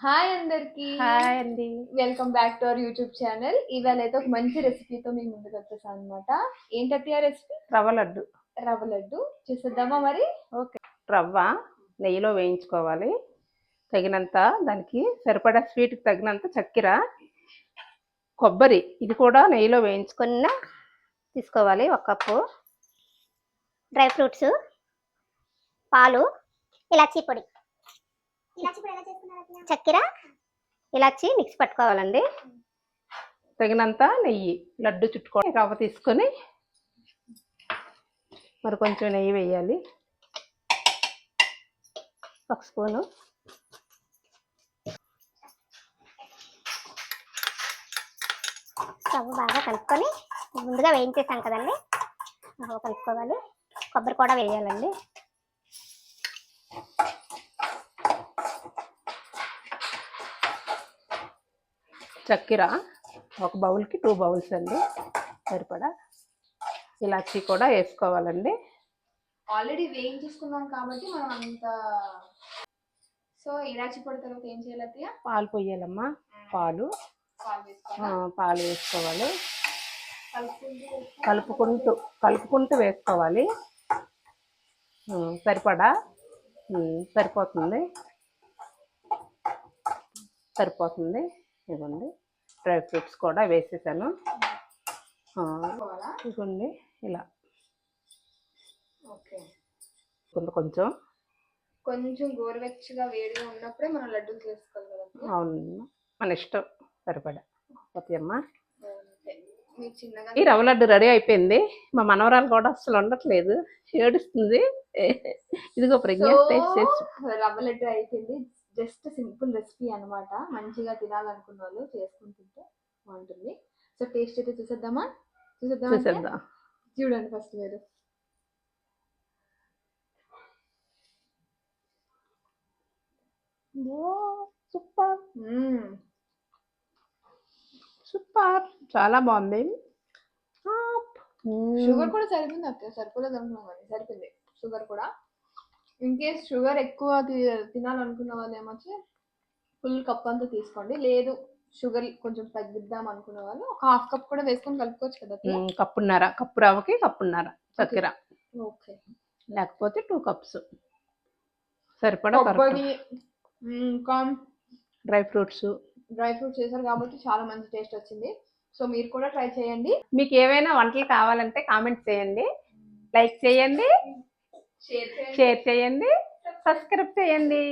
Hi అందరికి. Hi అండి. Welcome back to our YouTube channel. ఇవాళ అయితే ఒక మంచి రెసిపీతో మేము ముందుకు వచ్చేసాం అనమాట. ఏంటంటే ఆ రెసిపీ రవ్వ లడ్డు. రవ్వ లడ్డు చూసేద్దామా మరి? ఓకే. రవ్వ నెయ్యిలో వేయించుకోవాలి. తగినంత దానికి సరిపడా స్వీట్కి తగినంత చక్కెర, కొబ్బరి ఇది కూడా నెయ్యిలో వేయించుకొని తీసుకోవాలి. 1 కప్పు డ్రై ఫ్రూట్స్, పాలు, ఇలాచీ పొడి, చక్కెర, ఇలాచీ మిక్స్ పట్టుకోవాలండి. తగినంత నెయ్యి, లడ్డు చుట్టుకొని రవ్వ తీసుకొని మరి కొంచెం నెయ్యి వేయాలి. 1 స్పూను. రవ్వ బాగా కలుపుకొని ముందుగా వేయించేసాం కదండి, రవ్వ కలుపుకోవాలి. కొబ్బరి కూడా వేయాలండి. చక్కెర 1 బౌల్కి 2 బౌల్స్ అండి సరిపడా. ఇలాచీ కూడా వేసుకోవాలండి. ఆల్రెడీ వేయించేసుకున్నాం కాబట్టి మనం అంత. సో ఇలాచి పొడి తర్వాత ఏం చేయాలి అత్తయ్య? పాలు పోయాలమ్మా. పాలు వేసుకోవాలి. కలుపుకుంటూ వేసుకోవాలి. సరిపడా సరిపోతుంది. ఇవ్వండి, డ్రై ఫ్రూట్స్ కూడా వేసేసాను. ఇవ్వండి ఇలా కొంచెం గోరువెచ్చగా వేడిగా ఉన్నప్పుడే మనం లడ్డూలు చేసుకోవాలి కదా? అవును, మన ఇష్టం సరిపడా. ఓకేమ్మా, చిన్నగా ఈ రవ్వ లడ్డు రెడీ అయిపోయింది. మా మనవరాలు కూడా అసలు ఉండట్లేదు, ఏడుస్తుంది. ఇదిగో ప్రజ్ఞ రవ్వ లడ్డు అయిపోయింది. జస్ట్ సింపుల్ రెసిపీ అనమాట. మంచిగా తినాలనుకున్న వాళ్ళు చేసుకుని తింటే బాగుంటుంది. సో టేస్ట్ అయితే చూసేద్దాం. చూడండి ఫస్ట్ మీరు. సూపర్, చాలా బాగుంది. షుగర్ కూడా సరిపోయింది అక్క. సరిపోలేదు అనుకున్నాం కానీ సరిపోయింది షుగర్ కూడా. ఇన్ కేస్ షుగర్ ఎక్కువ తినాలనుకున్న వాళ్ళు ఏమొచ్చి ఫుల్ కప్ అంతా తీసుకోండి. లేదు షుగర్ కొంచెం తగ్గిద్దాం అనుకున్న వాళ్ళు ఒక 1/2 కప్ కూడా వేసుకొని కలుపుకోవచ్చు కదా. కప్పు రవ్వకి కప్పున్నర చక్కెర. ఓకే, లేకపోతే 2 కప్స్ సరిపడా. ఇంకా డ్రై ఫ్రూట్స్ వేసారు కాబట్టి చాలా మంచి టేస్ట్ వచ్చింది. సో మీరు కూడా ట్రై చేయండి. మీకు ఏవైనా వంటలు కావాలంటే కామెంట్ చేయండి, లైక్ చేయండి, షేర్ చేయండి, సబ్స్క్రైబ్ చేయండి.